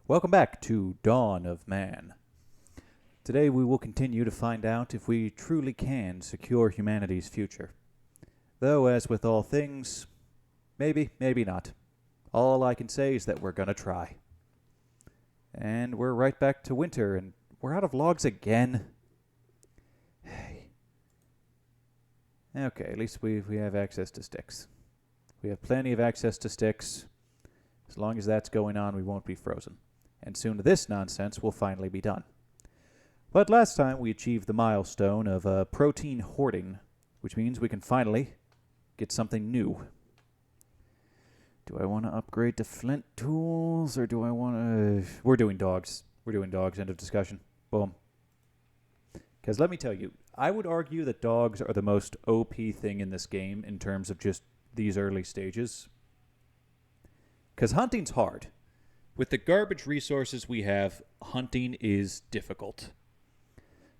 Welcome back to Dawn of Man. Today we will continue to find out if we truly can secure humanity's future. Though, as with all things, maybe, maybe not. All I can say is that we're gonna try. And we're right back to winter, and we're out of logs again. Okay, at least we have access to sticks. We have plenty of access to sticks. As long as that's going on, we won't be frozen. And soon this nonsense will finally be done. But last time we achieved the milestone of protein hoarding, which means we can finally get something new. Do I want to upgrade to flint tools, or do I want to... We're doing dogs. We're doing dogs, end of discussion. Boom. Because let me tell you, I would argue that dogs are the most OP thing in this game in terms of just these early stages. Because hunting's hard. With the garbage resources we have, hunting is difficult.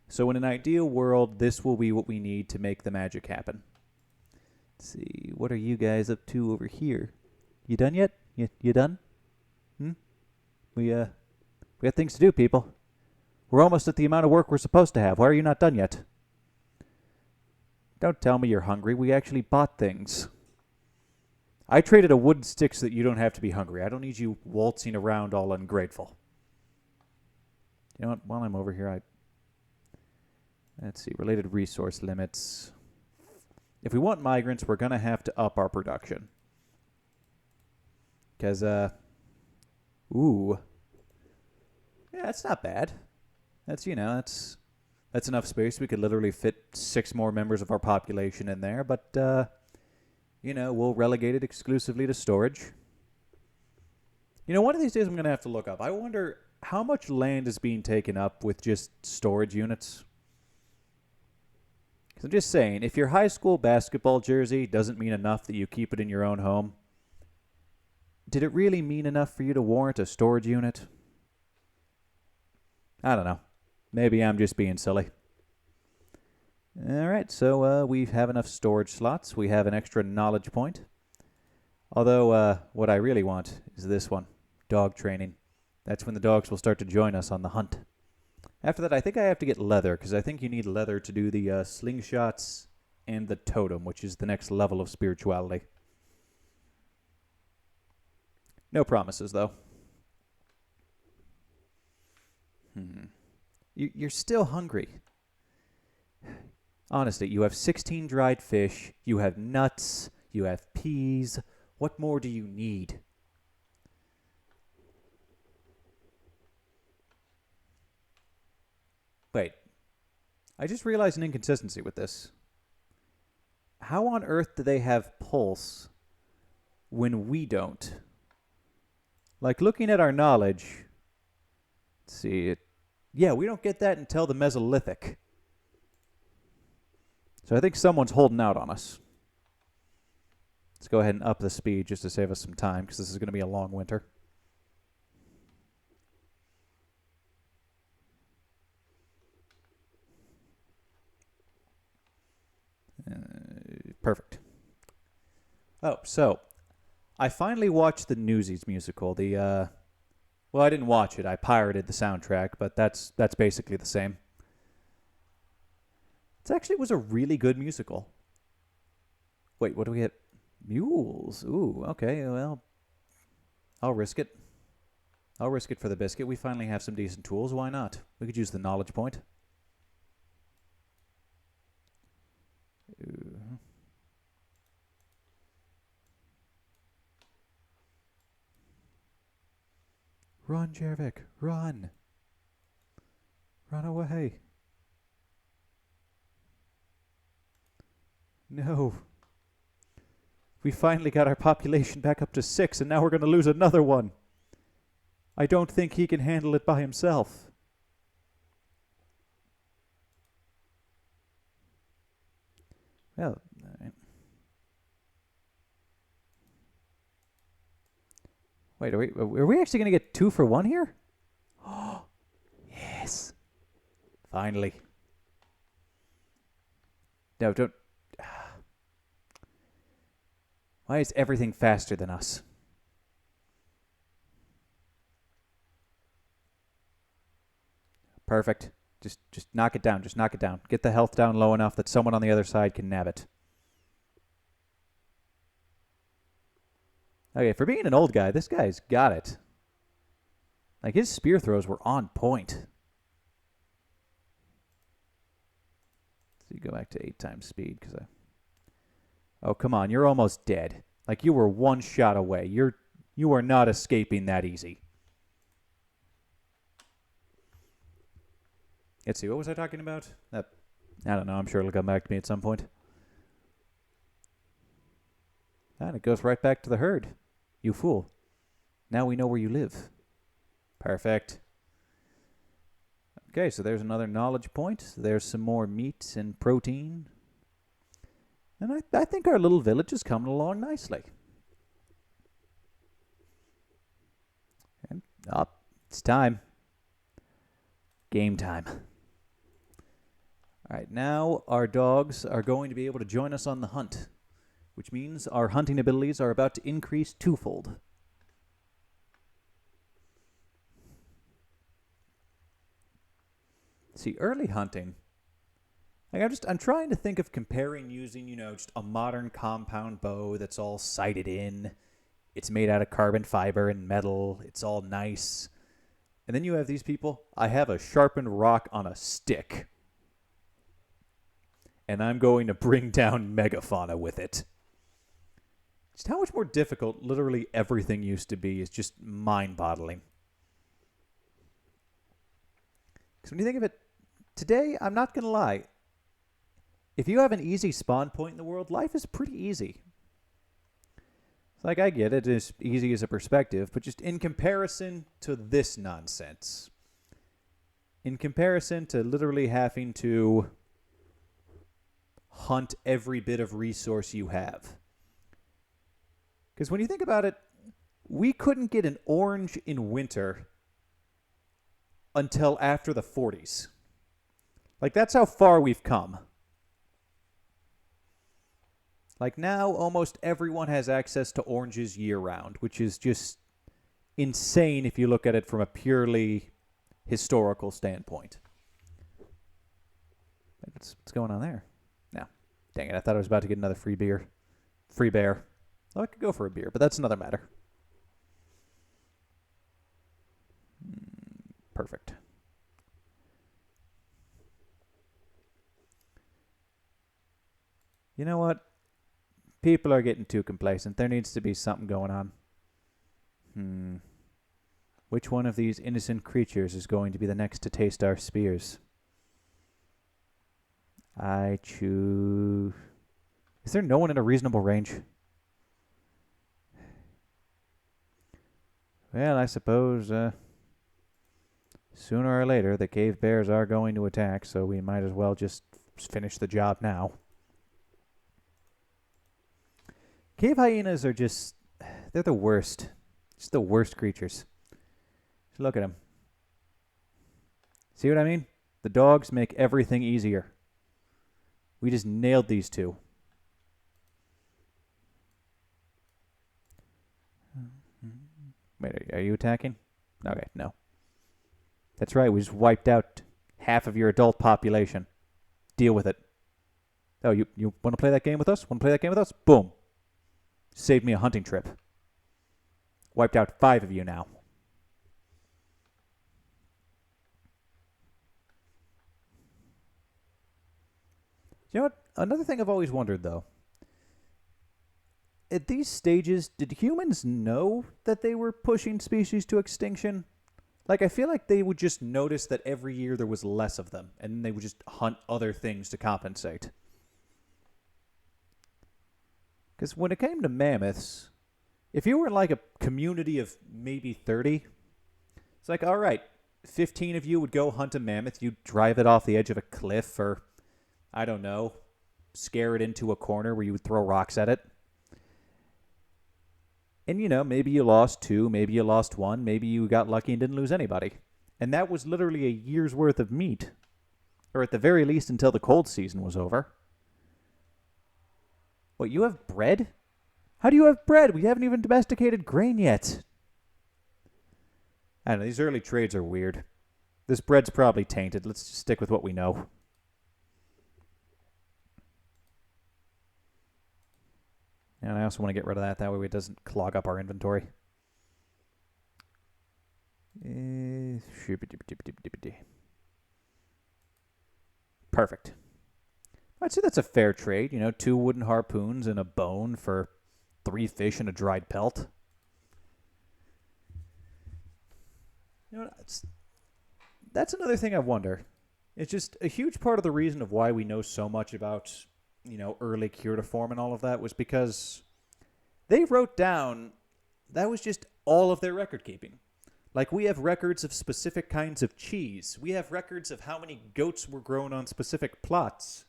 So in an ideal world, this will be what we need to make the magic happen. Let's see, what are you guys up to over here? You done yet? You done? We got things to do, people. We're almost at the amount of work we're supposed to have. Why are you not done yet? Don't tell me you're hungry. We actually bought things. I traded a wood stick so that you don't have to be hungry. I don't need you waltzing around all ungrateful. You know what? While I'm over here, let's see. Related resource limits. If we want migrants, we're going to have to up our production. Because, ooh. Yeah, that's not bad. That's enough space. We could literally fit 6 more members of our population in there, but, we'll relegate it exclusively to storage. One of these days I'm going to have to look up. I wonder how much land is being taken up with just storage units. Because I'm just saying, if your high school basketball jersey doesn't mean enough that you keep it in your own home, did it really mean enough for you to warrant a storage unit? I don't know. Maybe I'm just being silly. Alright, so we have enough storage slots. We have an extra knowledge point. Although, what I really want is this one. Dog training. That's when the dogs will start to join us on the hunt. After that, I think I have to get leather, because I think you need leather to do the slingshots and the totem, which is the next level of spirituality. No promises, though. You're still hungry. Honestly, you have 16 dried fish, you have nuts, you have peas. What more do you need? Wait. I just realized an inconsistency with this. How on earth do they have pulse when we don't? Like, looking at our knowledge... Let's see. Yeah, we don't get that until the Mesolithic. So I think someone's holding out on us. Let's go ahead and up the speed just to save us some time, because this is going to be a long winter. Perfect. Oh, so I finally watched the Newsies musical. Well, I didn't watch it. I pirated the soundtrack, but that's basically the same. It was a really good musical. Wait, what do we get? Mules. Ooh, okay, well, I'll risk it. I'll risk it for the biscuit. We finally have some decent tools. Why not? We could use the knowledge point. Ooh. Run, Jervik, run. Run away. No. We finally got our population back up to 6, and now we're going to lose another one. I don't think he can handle it by himself. Well, all right. Wait, are we actually going to get 2 for 1 here? Oh, yes. Finally. No, don't... Why is everything faster than us? Perfect. Just knock it down. Just knock it down. Get the health down low enough that someone on the other side can nab it. Okay, for being an old guy, this guy's got it. Like, his spear throws were on point. So you go back to 8 times speed, because I... Oh, come on, you're almost dead. Like, you were one shot away. You are not escaping that easy. Let's see, what was I talking about? I don't know, I'm sure it'll come back to me at some point. And it goes right back to the herd. You fool. Now we know where you live. Perfect. Okay, so there's another knowledge point. There's some more meat and protein. And I think our little village is coming along nicely. And up, it's time. Game time. All right, now our dogs are going to be able to join us on the hunt, which means our hunting abilities are about to increase twofold. See, early hunting, like I'm trying to think of comparing using, just a modern compound bow that's all sighted in. It's made out of carbon fiber and metal. It's all nice. And then you have these people, I have a sharpened rock on a stick. And I'm going to bring down megafauna with it. Just how much more difficult literally everything used to be is just mind-boggling. Because when you think of it, today, I'm not going to lie. If you have an easy spawn point in the world, life is pretty easy. It's like, I get it, it's easy as a perspective, but just in comparison to this nonsense, in comparison to literally having to hunt every bit of resource you have. Because when you think about it, we couldn't get an orange in winter until after the 40s. Like, that's how far we've come. Like, now almost everyone has access to oranges year-round, which is just insane if you look at it from a purely historical standpoint. What's going on there? No. Dang it, I thought I was about to get another free beer. Free bear. Well, I could go for a beer, but that's another matter. Perfect. You know what? People are getting too complacent. There needs to be something going on. Which one of these innocent creatures is going to be the next to taste our spears? I choose... Is there no one in a reasonable range? Well, I suppose sooner or later the cave bears are going to attack, so we might as well just finish the job now. Cave hyenas are just... They're the worst. Just the worst creatures. Just look at them. See what I mean? The dogs make everything easier. We just nailed these two. Wait, are you attacking? Okay, no. That's right, we just wiped out half of your adult population. Deal with it. Oh, you want to play that game with us? Want to play that game with us? Boom. Saved me a hunting trip. Wiped out 5 of you now. You know what? Another thing I've always wondered, though. At these stages, did humans know that they were pushing species to extinction? Like, I feel like they would just notice that every year there was less of them, and then they would just hunt other things to compensate. Because when it came to mammoths, if you were in like a community of maybe 30, it's like, all right, 15 of you would go hunt a mammoth. You'd drive it off the edge of a cliff or, I don't know, scare it into a corner where you would throw rocks at it. And, maybe you lost 2, maybe you lost 1, maybe you got lucky and didn't lose anybody. And that was literally a year's worth of meat. Or at the very least until the cold season was over. What, you have bread? How do you have bread? We haven't even domesticated grain yet. I don't know, these early trades are weird. This bread's probably tainted. Let's just stick with what we know. And I also want to get rid of that. That way it doesn't clog up our inventory. Perfect. I'd say that's a fair trade. 2 wooden harpoons and a bone for 3 fish and a dried pelt. That's another thing I wonder. It's just a huge part of the reason of why we know so much about, early cuneiform and all of that was because they wrote down that was just all of their record keeping. Like, we have records of specific kinds of cheese. We have records of how many goats were grown on specific plots.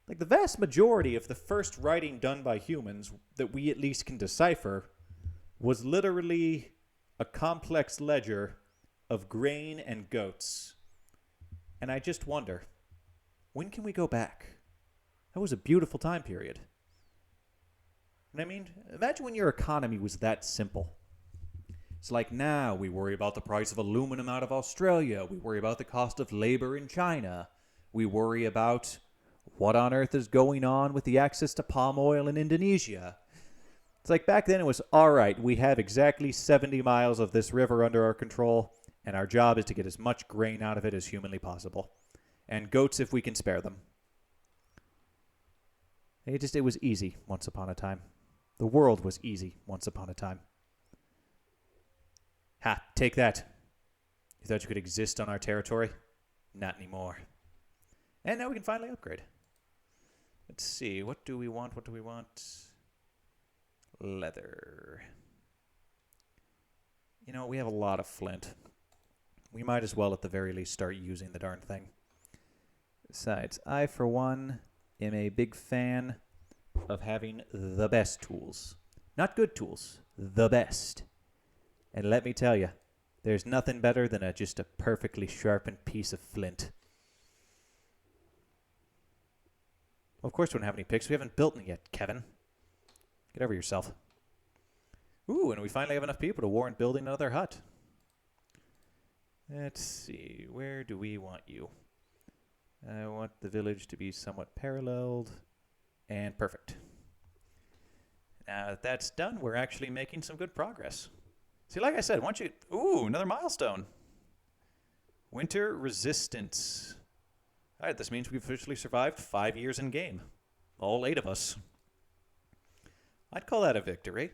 Like, the vast majority of the first writing done by humans that we at least can decipher was literally a complex ledger of grain and goats. And I just wonder, when can we go back? That was a beautiful time period. And I mean, imagine when your economy was that simple. It's like now we worry about the price of aluminum out of Australia. We worry about the cost of labor in China. We worry about what on earth is going on with the access to palm oil in Indonesia. It's like back then it was, all right, we have exactly 70 miles of this river under our control, and our job is to get as much grain out of it as humanly possible. And goats if we can spare them. It was easy once upon a time. The world was easy once upon a time. Ha, take that. You thought you could exist on our territory? Not anymore. And now we can finally upgrade. Let's see, what do we want? Leather. We have a lot of flint. We might as well at the very least start using the darn thing. Besides, I, for one, am a big fan of having the best tools. Not good tools, the best. And let me tell you, there's nothing better than just a perfectly sharpened piece of flint. Of course we don't have any picks. We haven't built any yet, Kevin. Get over yourself. Ooh, and we finally have enough people to warrant building another hut. Let's see, where do we want you? I want the village to be somewhat paralleled. And perfect. Now that that's done, we're actually making some good progress. See, like I said, once you... Ooh, another milestone. Winter resistance. All right, this means we've officially survived 5 years in game. All 8 of us. I'd call that a victory.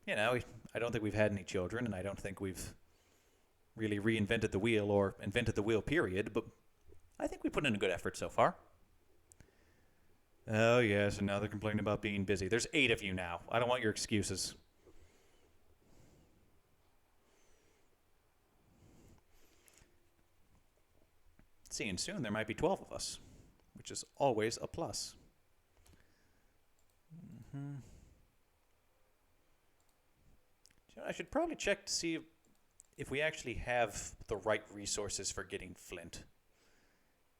I don't think we've had any children, and I don't think we've really reinvented the wheel or invented the wheel, period, but I think we put in a good effort so far. Oh, yes, and now they're complaining about being busy. There's 8 of you now. I don't want your excuses. See, and soon there might be 12 of us, which is always a plus. I should probably check to see if we actually have the right resources for getting flint.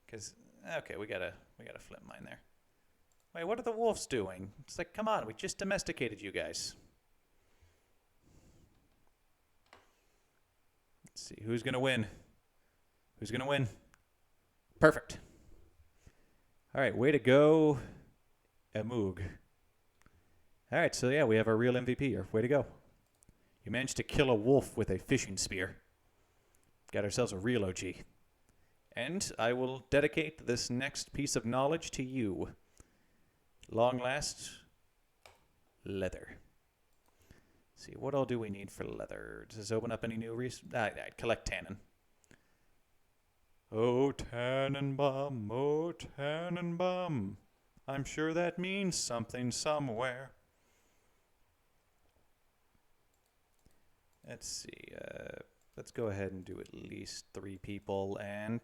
Because, okay, we got a flint mine there. Wait, what are the wolves doing? It's like, come on, we just domesticated you guys. Let's see, who's going to win? Who's going to win? Perfect. All right, way to go, Amoog. All right, so yeah, we have our real MVP here. Way to go. You managed to kill a wolf with a fishing spear. Got ourselves a real OG. And I will dedicate this next piece of knowledge to you. Long last, leather. Let's see, what all do we need for leather? Does this open up any new collect tannin. Oh, Tannenbaum, oh, Tannenbaum. I'm sure that means something somewhere. Let's see, let's go ahead and do at least 3 people and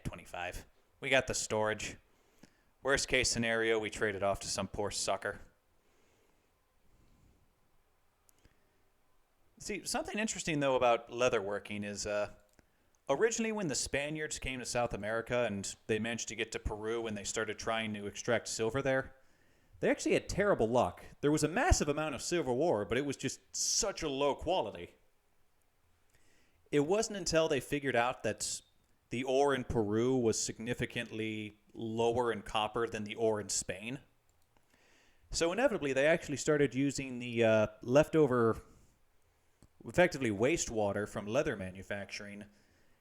25. We got the storage. Worst case scenario, we trade it off to some poor sucker. See, something interesting though about leatherworking is originally when the Spaniards came to South America and they managed to get to Peru and they started trying to extract silver there, they actually had terrible luck. There was a massive amount of silver ore, but it was just such a low quality. it wasn't until they figured out that the ore in Peru was significantly lower in copper than the ore in Spain. So inevitably, they actually started using the leftover, effectively wastewater from leather manufacturing,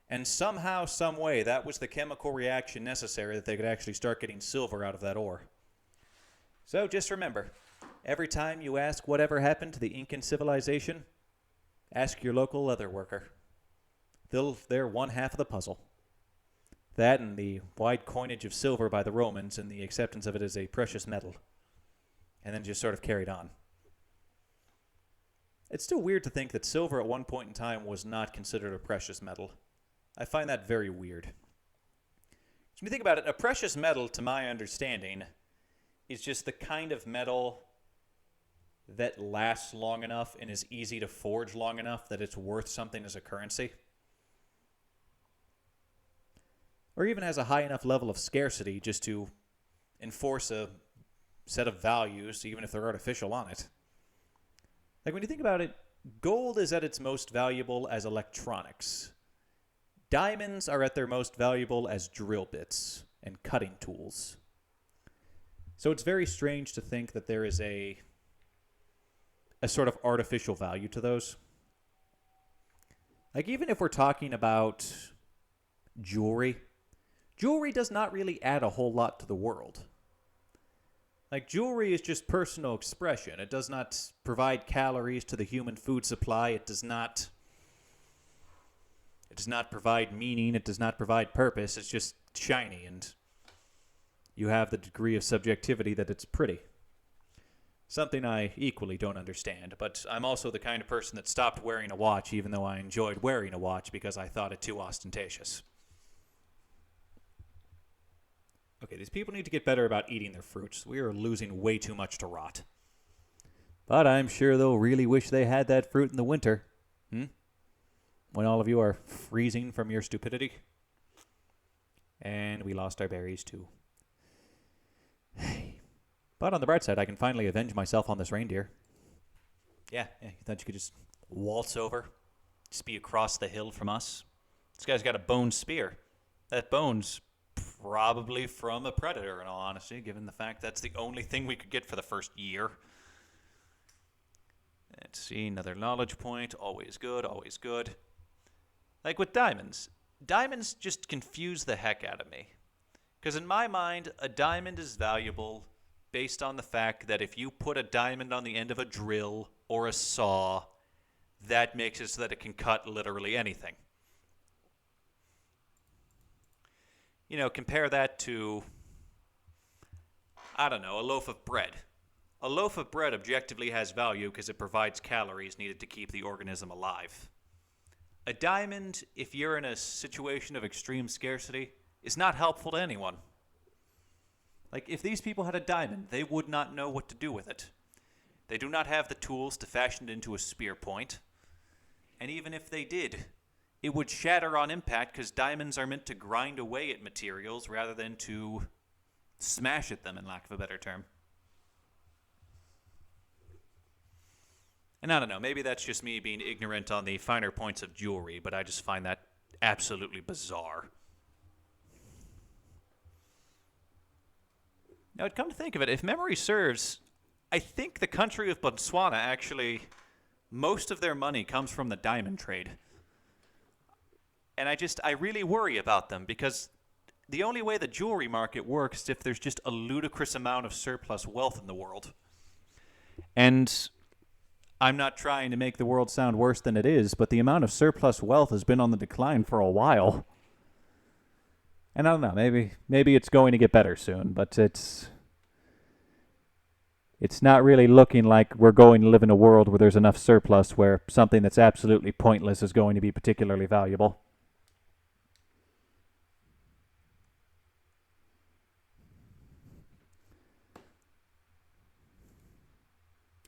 and somehow, some way, that was the chemical reaction necessary that they could actually start getting silver out of that ore. So just remember, every time you ask whatever happened to the Incan civilization, ask your local leather worker. They're one half of the puzzle. That and the wide coinage of silver by the Romans and the acceptance of it as a precious metal. And then just sort of carried on. It's still weird to think that silver at one point in time was not considered a precious metal. I find that very weird. So when you think about it, a precious metal, to my understanding, is just the kind of metal that lasts long enough and is easy to forge long enough that it's worth something as a currency. Or even has a high enough level of scarcity just to enforce a set of values, even if they're artificial, on it. Like when you think about it, gold is at its most valuable as electronics. Diamonds are at their most valuable as drill bits and cutting tools. So it's very strange to think that there is a sort of artificial value to those. Like even if we're talking about jewelry does not really add a whole lot to the world. Like jewelry is just personal expression. It does not provide calories to the human food supply. It does not provide meaning. It does not provide purpose. It's just shiny, and you have the degree of subjectivity that it's pretty. Something I equally don't understand, but I'm also the kind of person that stopped wearing a watch even though I enjoyed wearing a watch because I thought it too ostentatious. Okay, these people need to get better about eating their fruits. We are losing way too much to rot. But I'm sure they'll really wish they had that fruit in the winter. When all of you are freezing from your stupidity. And we lost our berries too. But on the bright side, I can finally avenge myself on this reindeer. Yeah, you thought you could just waltz over? Just be across the hill from us? This guy's got a bone spear. That bone's probably from a predator, in all honesty, given the fact that's the only thing we could get for the first year. Let's see, another knowledge point. Always good, always good. Like with diamonds just confuse the heck out of me. Because in my mind, a diamond is valuable based on the fact that if you put a diamond on the end of a drill or a saw, that makes it so that it can cut literally anything. You know, compare that to, I don't know, a loaf of bread. A loaf of bread objectively has value because it provides calories needed to keep the organism alive. A diamond, if you're in a situation of extreme scarcity, is not helpful to anyone. Like, if these people had a diamond, they would not know what to do with it. They do not have the tools to fashion it into a spear point. And even if they did, it would shatter on impact because diamonds are meant to grind away at materials rather than to smash at them, in lack of a better term. And I don't know, maybe that's just me being ignorant on the finer points of jewelry, but I just find that absolutely bizarre. Now, come to think of it, if memory serves, I think the country of Botswana actually, most of their money comes from the diamond trade. And I really worry about them because the only way the jewelry market works is if there's just a ludicrous amount of surplus wealth in the world. And I'm not trying to make the world sound worse than it is, but the amount of surplus wealth has been on the decline for a while. And I don't know, maybe it's going to get better soon, but it's not really looking like we're going to live in a world where there's enough surplus where something that's absolutely pointless is going to be particularly valuable.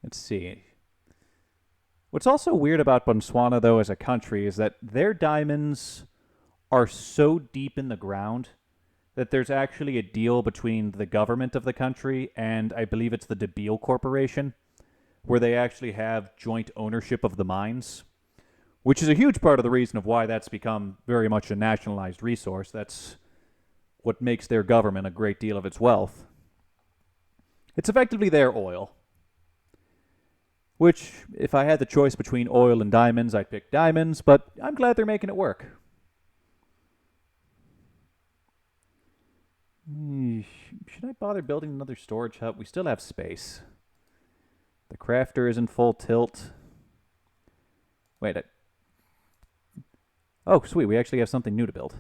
Let's see. What's also weird about Botswana, though, as a country, is that their diamonds are so deep in the ground that there's actually a deal between the government of the country and I believe it's the De Beale Corporation, where they actually have joint ownership of the mines, which is a huge part of the reason of why that's become very much a nationalized resource. That's what makes their government a great deal of its wealth. It's effectively their oil. Which, if I had the choice between oil and diamonds, I'd pick diamonds, but I'm glad they're making it work. Should I bother building another storage hut? We still have space. The crafter is in full tilt. Wait. Oh, sweet. We actually have something new to build.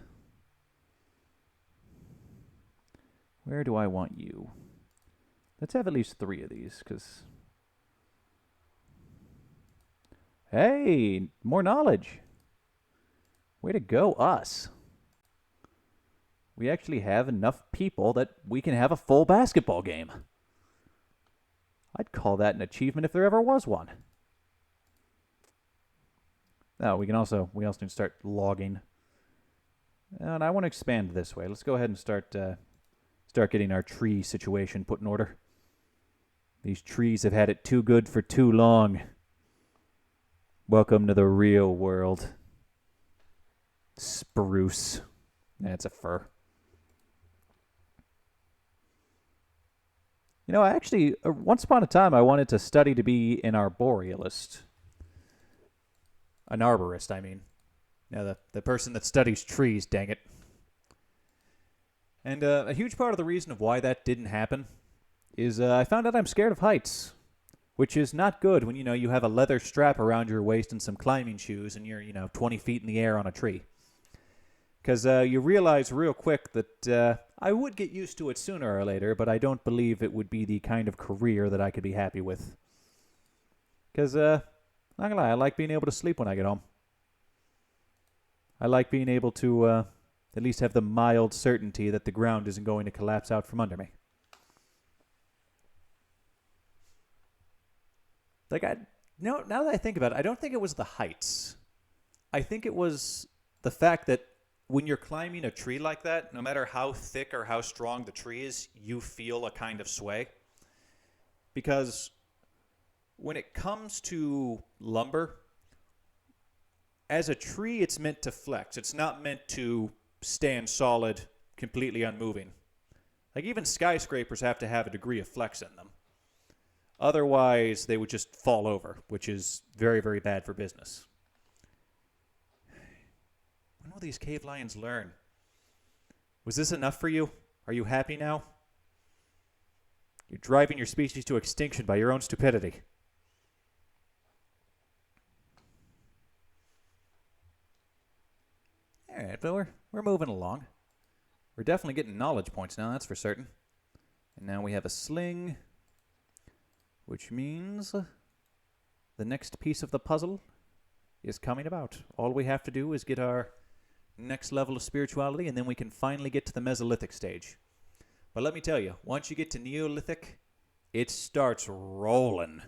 Where do I want you? Let's have at least 3 of these, because... Hey, more knowledge. Way to go, us. We actually have enough people that we can have a full basketball game. I'd call that an achievement if there ever was one. Now, we also need to start logging. And I want to expand this way. Let's go ahead and start getting our tree situation put in order. These trees have had it too good for too long. Welcome to the real world. Spruce. That's a fir. You know, actually, once upon a time, I wanted to study to be an arborealist. An arborist, I mean. Yeah, the person that studies trees, dang it. And a huge part of the reason of why that didn't happen is I found out I'm scared of heights. Which is not good when, you have a leather strap around your waist and some climbing shoes and you're, 20 feet in the air on a tree. Because you realize real quick that I would get used to it sooner or later, but I don't believe it would be the kind of career that I could be happy with. Because, not gonna lie, I like being able to sleep when I get home. I like being able to at least have the mild certainty that the ground isn't going to collapse out from under me. Now that I think about it, I don't think it was the heights. I think it was the fact that when you're climbing a tree like that, no matter how thick or how strong the tree is, you feel a kind of sway. Because when it comes to lumber, as a tree, it's meant to flex. It's not meant to stand solid, completely unmoving. Like even skyscrapers have to have a degree of flex in them. Otherwise, they would just fall over, which is very, very bad for business. When will these cave lions learn? Was this enough for you? Are you happy now? You're driving your species to extinction by your own stupidity. All right, but we're moving along. We're definitely getting knowledge points now, that's for certain. And now we have a sling... Which means the next piece of the puzzle is coming about. All we have to do is get our next level of spirituality, and then we can finally get to the Mesolithic stage. But let me tell you, once you get to Neolithic, it starts rolling.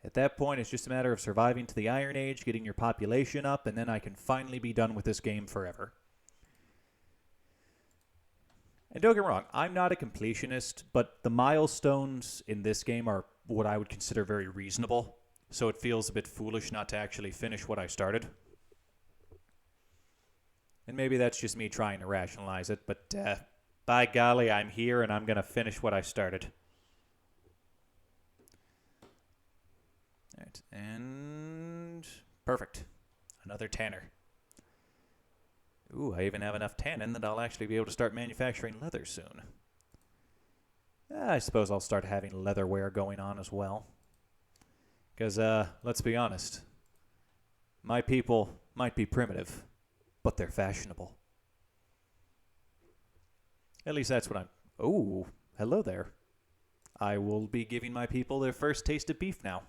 At that point, it's just a matter of surviving to the Iron Age, getting your population up, and then I can finally be done with this game forever. And don't get me wrong, I'm not a completionist, but the milestones in this game are what I would consider very reasonable, so it feels a bit foolish not to actually finish what I started. And maybe that's just me trying to rationalize it, but by golly, I'm here and I'm going to finish what I started. All right, and perfect. Another tanner. Ooh, I even have enough tannin that I'll actually be able to start manufacturing leather soon. I suppose I'll start having leatherware going on as well. Because, let's be honest, my people might be primitive, but they're fashionable. At least that's what I'm... Oh, hello there. I will be giving my people their first taste of beef now.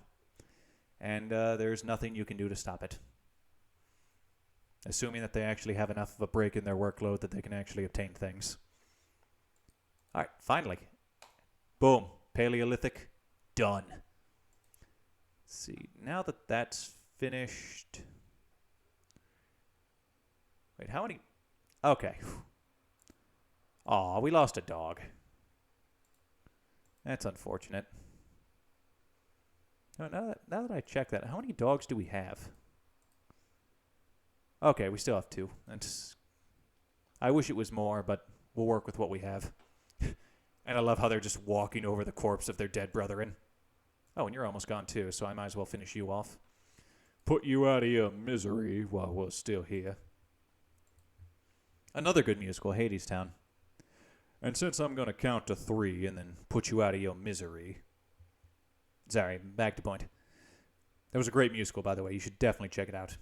And there's nothing you can do to stop it. Assuming that they actually have enough of a break in their workload that they can actually obtain things. All right, finally. Boom. Paleolithic. Done. Let's see. Now that that's finished... Wait, how many... Okay. Aw, we lost a dog. That's unfortunate. Oh, now that I check that, how many dogs do we have? Okay, we still have 2. I wish it was more, but we'll work with what we have. And I love how they're just walking over the corpse of their dead brethren. Oh, and you're almost gone too, so I might as well finish you off. Put you out of your misery while we're still here. Another good musical, Hadestown. And since I'm going to count to 3 and then put you out of your misery. Sorry, back to point. That was a great musical, by the way. You should definitely check it out.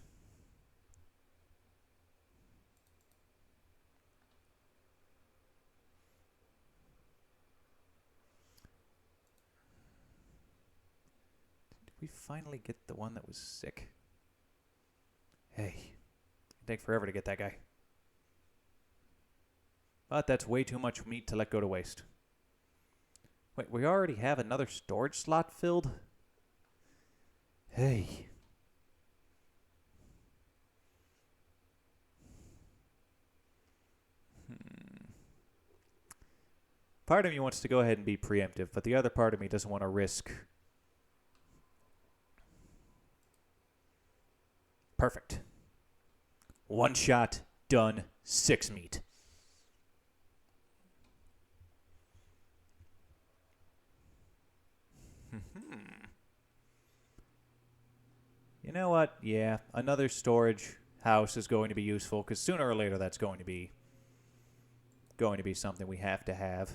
Did we finally get the one that was sick? Hey, it'd take forever to get that guy. But that's way too much meat to let go to waste. Wait, we already have another storage slot filled? Hey. Part of me wants to go ahead and be preemptive, but the other part of me doesn't want to risk. Perfect. 1 shot, done, 6 meat. You know what? Yeah, another storage house is going to be useful because sooner or later that's going to be something we have to have.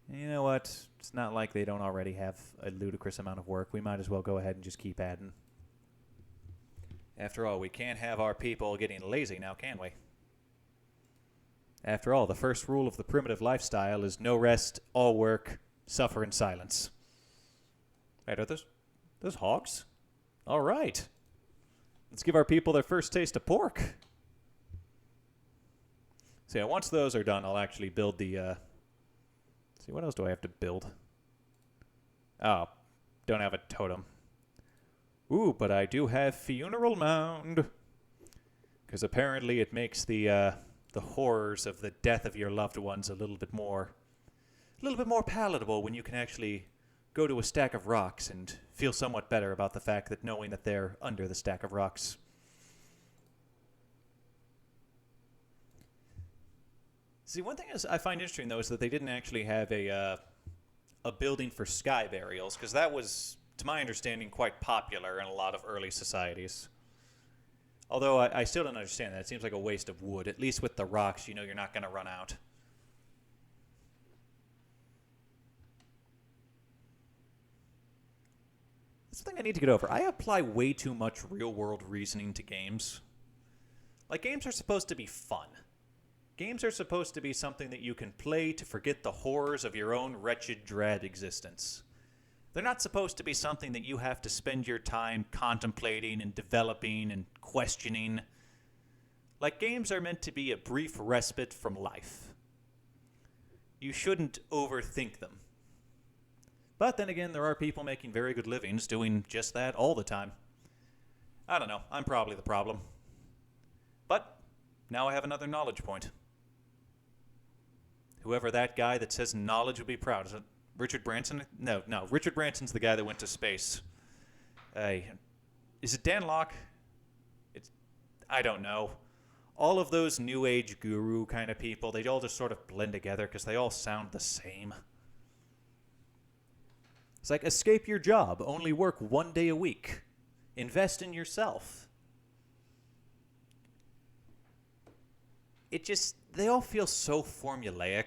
And you know what? It's not like they don't already have a ludicrous amount of work. We might as well go ahead and just keep adding. After all, we can't have our people getting lazy now, can we? After all, the first rule of the primitive lifestyle is no rest, all work, suffer in silence. Wait, are those hogs? All right. Let's give our people their first taste of pork. So yeah, once those are done, I'll actually build the... See, what else do I have to build? Oh, don't have a totem. Ooh, but I do have funeral mound. Because apparently it makes the horrors of the death of your loved ones a little bit more palatable when you can actually go to a stack of rocks and feel somewhat better about the fact that knowing that they're under the stack of rocks. See, one thing I find interesting, though, is that they didn't actually have a building for sky burials, because that was, to my understanding, quite popular in a lot of early societies. Although I still don't understand that. It seems like a waste of wood. At least with the rocks, you know you're not going to run out. That's the thing I need to get over. I apply way too much real-world reasoning to games. Like, games are supposed to be fun. Games are supposed to be something that you can play to forget the horrors of your own wretched, dread existence. They're not supposed to be something that you have to spend your time contemplating and developing and questioning. Like, games are meant to be a brief respite from life. You shouldn't overthink them. But then again, there are people making very good livings doing just that all the time. I don't know. I'm probably the problem. But now I have another knowledge point. Whoever that guy that says knowledge would be proud. Is it Richard Branson? No. Richard Branson's the guy that went to space. Is it Dan Locke? I don't know. All of those new age guru kind of people, they all just sort of blend together because they all sound the same. It's like, escape your job. Only work 1 day a week. Invest in yourself. They all feel so formulaic.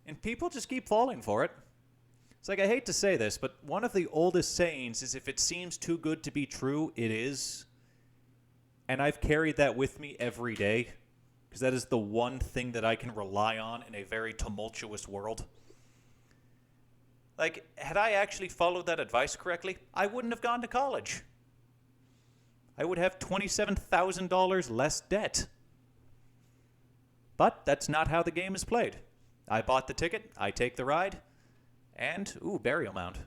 And people just keep falling for it. It's like, I hate to say this, but one of the oldest sayings is if it seems too good to be true, it is. And I've carried that with me every day, because that is the one thing that I can rely on in a very tumultuous world. Like, had I actually followed that advice correctly, I wouldn't have gone to college. I would have $27,000 less debt. But that's not how the game is played. I bought the ticket, I take the ride, and, burial mound.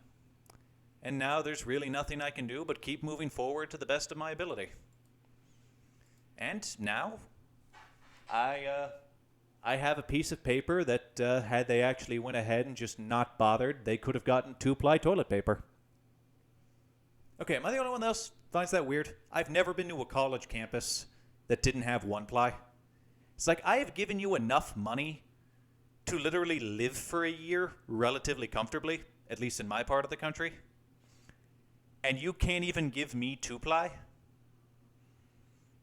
And now there's really nothing I can do but keep moving forward to the best of my ability. And now, I I have a piece of paper that, had they actually went ahead and just not bothered, they could have gotten 2-ply toilet paper. Okay, am I the only one that else finds that weird? I've never been to a college campus that didn't have 1-ply. It's like, I have given you enough money to literally live for a year relatively comfortably, at least in my part of the country, and you can't even give me 2-ply?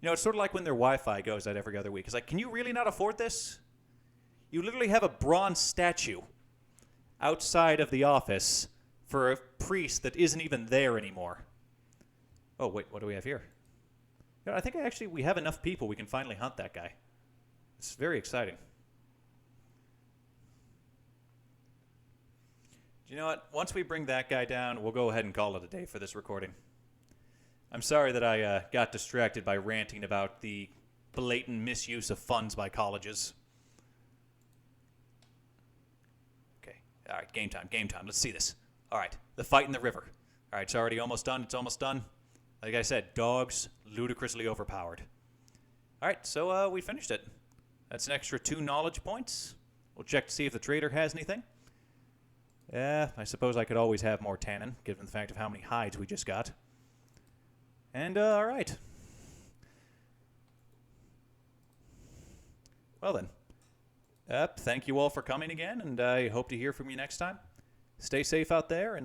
You know, it's sort of like when their Wi-Fi goes out every other week. It's like, can you really not afford this? You literally have a bronze statue outside of the office for a priest that isn't even there anymore. Oh, wait, what do we have here? You know, I think we have enough people we can finally hunt that guy. It's very exciting. You know what? Once we bring that guy down, we'll go ahead and call it a day for this recording. I'm sorry that I got distracted by ranting about the blatant misuse of funds by colleges. Okay, all right, game time. Let's see this. All right, the fight in the river. All right, it's already almost done. Like I said, dogs, ludicrously overpowered. All right, so we finished it. That's an extra 2 knowledge points. We'll check to see if the trader has anything. Yeah, I suppose I could always have more tannin, given the fact of how many hides we just got. And, all right. Well then. Thank you all for coming again, and I hope to hear from you next time. Stay safe out there, and